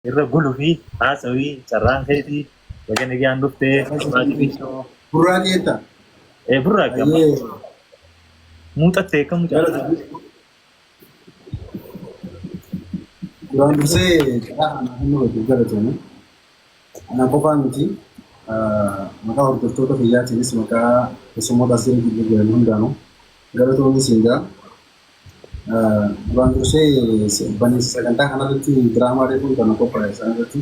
irra gulu fi haasawii carraan keetii baga nagaan dhuftee dhugaatii bichoo Burraaqeetta. burraaqe amma Ayyee. muuxattee kam Galata. caalaa Duraan dursee kadhaa ana hin hubatu galatoomi. Ana qofaa miti. Maqaa hordoftoota fayyaatiinis maqaa keessummoota asirra jiran hundaanuu galatoomi siin jaa. Duraan dursee baneessa sagantaa kanarratti diraamaa reefuun kan qophaa'e sanarratti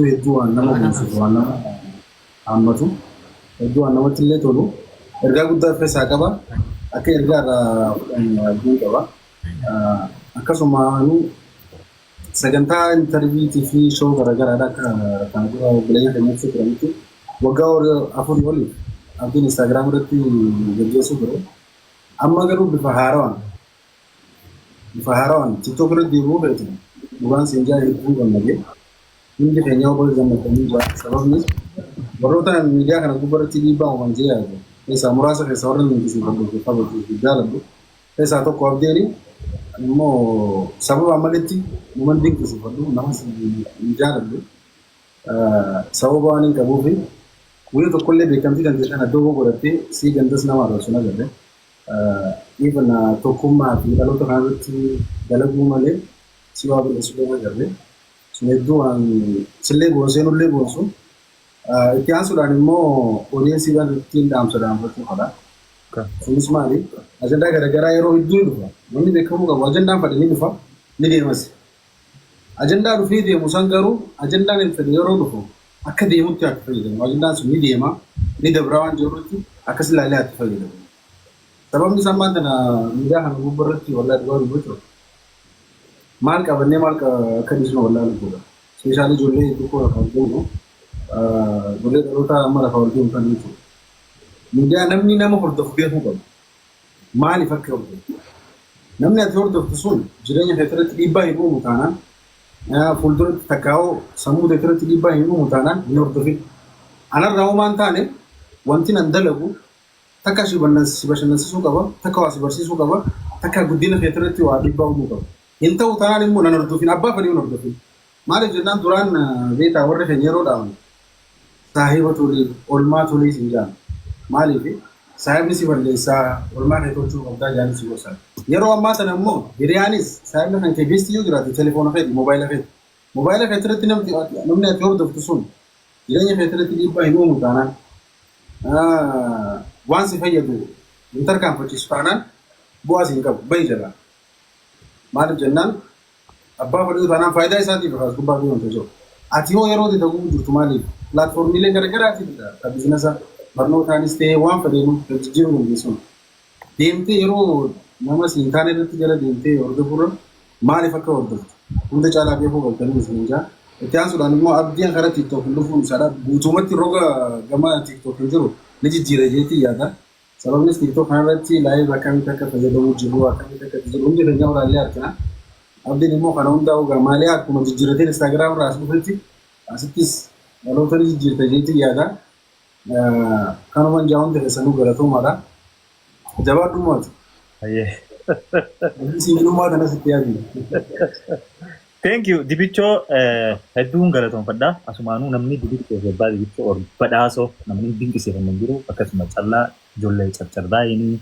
hedduu waan nama boonsuuf waan nama hammatu hedduu waan namatti illee tolu ergaa guddaa of keessaa qaba akka ergaa irraa fudhannu arguu qaba. Akkasumas sagantaa intarviitii fi shoo garaagaraadha akka kan dura bilayya keenyatti turanitti waggaa afurii oliif abdiin instaagiraam irratti gaggeessuu ture. Amma garuu bifa haarawaan tiktook irratti deebi'uu feetu dhugaan siinjaa hedduu gammadee hundi keenya obbo gammadanii jira. Sababnis warroota miidiyaa kana gubbaratti dhiibbaa uuman jee yaadu keessaa muraasa keessa warra nuti qabatu jaaladhu keessaa tokko abdeeni immoo sababa amaletti uuman dinqisiifadhu nama jaaladhu sababa waan hin qabuufi guyyaa tokkollee beekamtii danda'e kana dogo godhattee sii gandas nama arrabsu nagarre even tokkummaa fi dhaloota kanarratti dalaguu malee si waa bilisuu nagarre sun hedduu waan sillee boonseenullee boonsu itti aansuudhaan immoo odeessii waan ittiin dhaamsuudhaan fudhachuu qaba. Kunis maali? Ajandaa garaagaraa yeroo hedduu ni dhufa. Wanni beekamuu qabu ajandaan fedhe ni dhufa ni deemas. Ajandaa dhufee deemu san garuu ajandaan hin fedhe yeroo dhufu akka deemutti akka fayyadamu. Ajandaan sun ni deema ni dabra waan jirutti akkas ilaalee akka fayyadamu. Sababni isaan maal kana miidiyaa kana gubbarratti wallaa dhugaa dubbatu maal qabannee maal akka dhiisnu wallaa dhuguudha. Speeshaalii ijoollee xiqqoo kan jennu ijoollee dhaloota amma lafa wal deemu kan jechuudha. Miidiyaa namni nama hordofu beekuu qabu. Maaliif akka hordofu? Namni ati hordoftu sun jireenya keessatti dhiibbaa hin uumu taanaan fuulduratti takkaa'oo sammuu keessatti dhiibbaa hin uumu taanaan hin hordofin. Anarraa uumaan taane wanti nan dalagu takka si bashannansiisuu qaba, takka waa si barsiisuu qaba, takka guddina keessatti waa dhiibbaa uumuu qaba. Hin ta'u taanaan immoo nan hordofin, abbaa fedhii hin hordofin. Maaliif jennaan duraan beektaa warra keenya yeroo dhaaban saahiba tolii, olmaa tolii siin jedhama. Maaliif saayibni si balleessaa olmaa kee tolchuu qabdaa jedhanii si gorsan. Yeroo ammaa sana immoo hiriyaanis saayibni kan kee beestii yoo jiraate telefoona feeti moobaayila feeti. Moobaayila feetirratti namni ati hordoftu sun jireenya feetirratti dhiibbaa hin uumu taanaan waan si fayyadu hin tarkaanfachiisu taanaan bu'aas hin qabu bahi jala. Maaliif jennaan abbaa fedhii taanaan faayidaa isaatiif akaas gubbaa fi wanta jiru. Ati yoo yeroo didaguu jirtu maaliif pilaatfoormiilee garaagaraatiif biizinasa barnootaanis ta'ee waan fedheenu jijjiiruu dandeessu. Deemtee yeroo nama siin taane irratti jala deemtee hordofurra maaliif akka hordoftu hunda caalaa beekuu qabdanii isin jaa. Itti aansuudhaan immoo abdiin karaa tiiktook hin dhufuun isaadha. Guutumatti roga gama tiiktook hin jiru ni jijjiira jeetii yaada. Sababnis tiiktook kanarratti laayif akkamitti akka fayyadamuu jiru akkamitti akka jiru hundi keenya walaallee argina. Abdiin immoo kana hundaa ogaa maalee akkuma jijjiirateen instaagiraam irraa as dhufetti asittis dhaloota ni jijjiirta jeetii yaada. Kanumaan jaawwan keessanuu galatoomaadha. Jabaadhumaati. Siinummaa kanas itti yaadu. Thank you. Dibichoo hedduun galatoomfadha. Asumaanuu namni dibichoo eebbaa dibichoo badhaasoo namni dinqisiifaman jiru akkasuma callaa ijoollee caccabdaa inni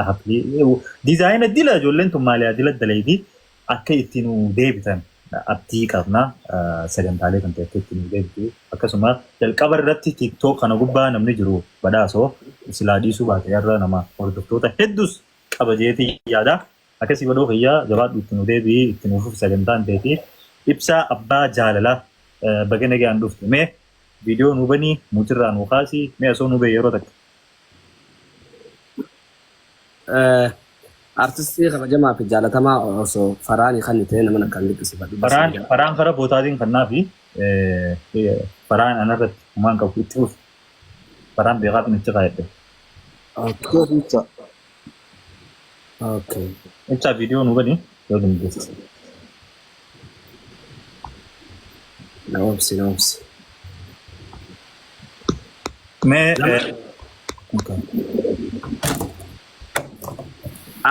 haphilee diizaayina dila ijoolleen tun maaliyaa dila daleetii akka ittiin deebitan abdii qabna sagantaalee kan ta'e akka ittiin deebitu akkasuma jalqaba irratti tiiktook kana gubbaa namni jiru badhaasoo silaa dhiisuu baate irra nama hordoftoota hedduus qaba jeetii yaada. Akkasii badoo fayyaa jabaadhu ittiin deebii ittiin ufuuf sagantaan ta'eeti ibsaa abbaa jaalalaa baga nagaan dhufte mee viidiyoo nu banii mutirraa nu kaasii mee osoo nu bee yeroo takka. Artistii kabajamaa fi jaalatamaa osoo Faraanii kan ta'e nama kan liqisiifadhu. Faraan karaa bootaatiin kannaa fi Faraan anarratti humaan qabu itti dhufu. Faraan beekaatiin itti fayyadde. Okay. Ibsaa viidiyoo nu banii yoo dandeesse. Noobsi. Mee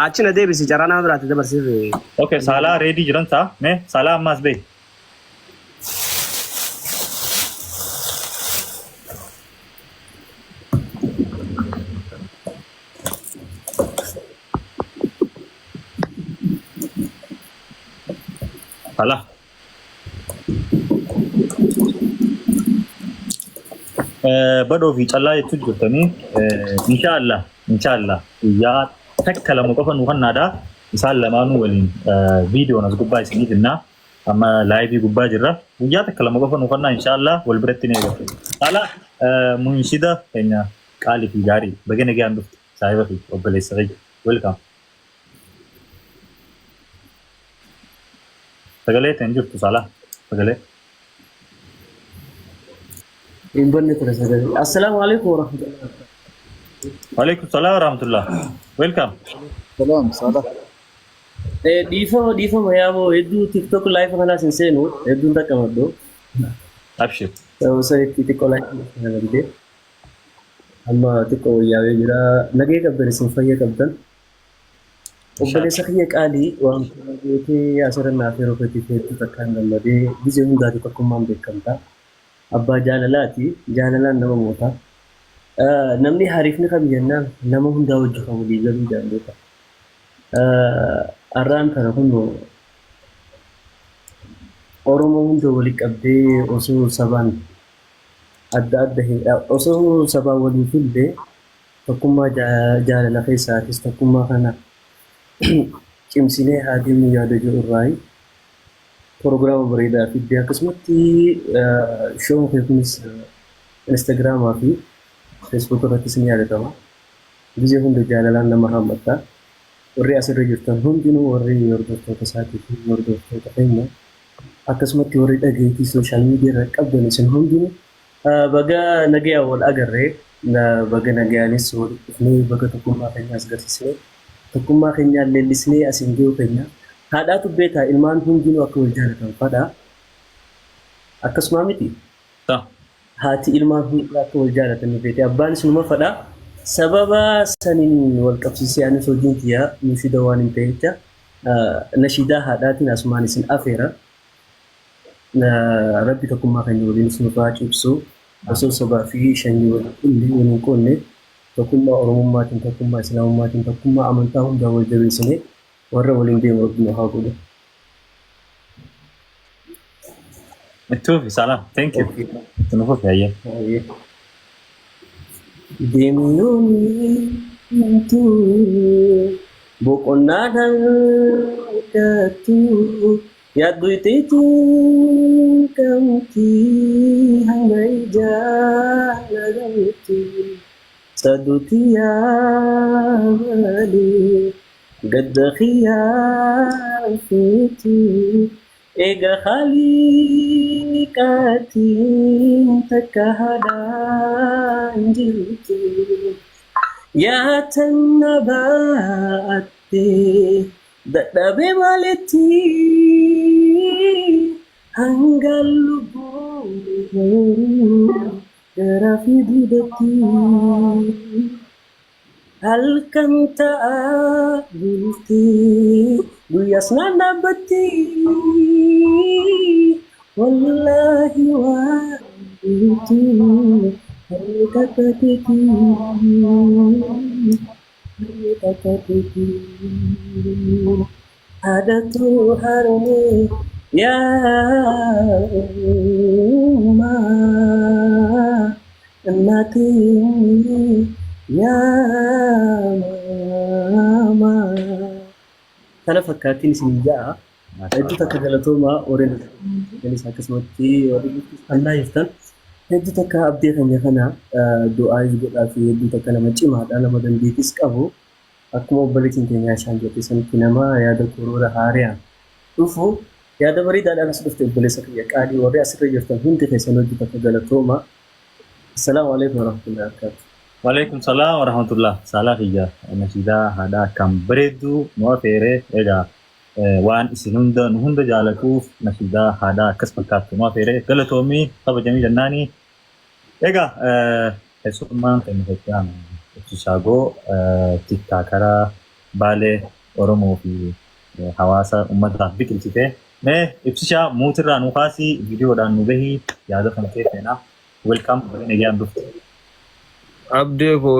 achina deebisi carraa nama biraatti dabarsiif. Okay, saalaa reedii jiran ta'a. Mee saalaa ammaas beeyi. Hala. Badoo fi callaa jechuun jirtanii inshaallah guyyaa takka lama qofa nu kannaadha isaan lamaanuu waliin viidiyoon as gubbaa isinii kennaa amma laayivii gubbaa jirra guyyaa takka lama qofa nu kannaa inshaallah wal biratti ni eegatu haala munshida keenya qaalii fi gaarii bagana gaan dhufte saahiba fi obboleessa kiyya welcome sagalee ta'in jirtu saalaa sagalee السلام عليكم ورحمة الله وبركاته. وعليكم السلام ورحمة الله. Welcome. سلام صالح. ديفا يا أبو يدو تيك توك لايف أنا سنسينو يدو نتا كمدو. أبشر. سوي تيك توك لايف أنا بدي. أما تيكو يا ويجرا نجي كبر سنفيا كبر. وبدي سخيك علي وأنا بيتي أسرنا في روكتي في تكان لما دي بيجون داري كم بيكمتا. أبا جالالاتي جالالان نما موتا نمني حريفني كم جنان نما هم داود جفا وليجا بيجان دوتا أران كنو أورمو هم دوليك أبدي أسو سبان أدى أسو سبان ولي في البي تكما جالala keessaatis takkummaa kana cimsinee haadimni yaada jiru irraa proogiraama bareedaa fidee akkasumatti shoon kunis Instagraamaa fi Facebook irrattis ni yaadatama. Biyya hunda jaalalaan nama hammataa. Warri asirra jirtan hundinuu warri hordoftoota isaatii fi hordoftoota keenya akkasumatti warri dhageettii sooshaal miidiyaa irra qabdan isin hundinuu baga nagayaan wal agarree baga nagayaanis wal dhufnee baga tokkummaa keenya as garsiisnee tokkummaa keenya leellisnee asin ga'uu keenya haadhaatu beekaa ilmaan hundinuu akka wal jaalatan fadhaa akkasuma miti haati ilmaan hundinuu akka wal jaalatan beekee abbaan isinuma fadhaa sababa sanin wal qabsiisee anis hojiin tiyyaa nushida waan hin ta'echa nashidaa haadhaatiin asumaan isin afeera rabbi tokkummaa keenya waliin isinufaa cibsuu osoo sabaa fi shanyii waliin qonne tokkummaa oromummaatiin tokkummaa islaamummaatiin tokkummaa amantaa hundaa wal jabeessine warra waliin deemu rabbina haa godhu. Tufi salam, thank you. Tunufu ya. Deemiyoomi tu boqonnaadhaan argatu yaaddu iteetu kamtii hanga ijaallagamtu saduuti yaamalee gadda khiyaafitu eega khaliiqaatiin takka haadhaan jirtu yaatan na baattee dadhabee maalitti hanga lubbuu gara fiduudatti halkan ta'aa bultee guyyaas naan dhaabbatti wallaahi waan bultuu harree kakkateeti haadhatu harmee yaama እናቴ yaama kana fakkaatiin isin ja'a hedduu takka galatoomaa warreen ganis akkasumatti warri annaa jirtan hedduu takka abdii keenya kana du'aa godhaa fi hedduu takka nama cimaadha nama dandeettis qabu akkuma obboleettiin keenya ishaan jette sanitti nama yaada koroora haariyaan dhufu yaada bareedaadhaan as dhufte obboleessa kiyya qaalii warri asirra jirtan hundi keessan hedduu takka galatoomaa. Assalamu alaikum warahmatullahi wabarakatuh. Waalaikum salam warahmatullah. Salah hija nasida hada kam beredu no fere ega wan isin hunda jalatuuf nasida hada kasfakatu no fere galatomi kabajami jannani ega esumman kan hekam Chicago tiktokara bale oromo fi hawasa ummata bikilchite me ibsisha mutirra nufasi video dan nubehi yada kan kefena welcome again dufte abdee ko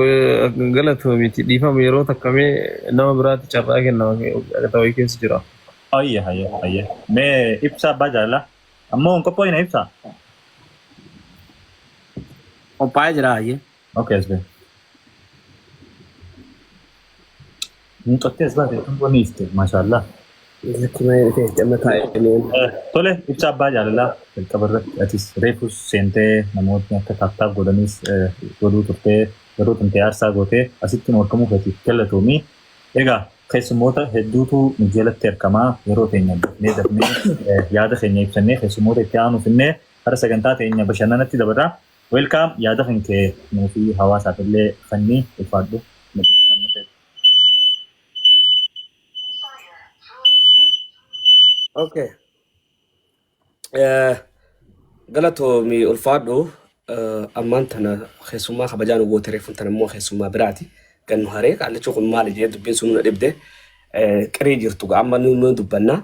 galatoomi dhiifama yeroo takkamee nama biraatti carraa kennama ta'uu keessa jira. Ayya. Mee ibsaa abbaa jaalala. Ammoo hin qophoofne ibsaa. Qophaa'ee jira hayyee. Okay, as been. Mucattee as baate kan booni ifte, maashaallah. Tole, ibsa abbaa jaalalaa jalqaba irratti atis reefus seentee namootni akka taaptaaf godhanis godhuu turtee yeroo tuntee aarsaa gootee asittiin horkamuu feeti galatoomii. Egaa keessummoota hedduutu nu jalatti argamaa yeroo teenya dafnee yaada keenya ibsannee keessummoota itti aanuufinnee hara sagantaa teenya bashannanatti dabarraa. Welcome yaada kan kee nuufi hawaasaaf illee fannii ulfaadhu. Okay. Galatoomi ulfaadhu ammaan tana keessummaa kabajaan goote reefun tana immoo keessummaa biraati. Gannu haree qaallachuu kun maali jee dubbiin sun na dhibde qirii jirtu amma nu dubbanna.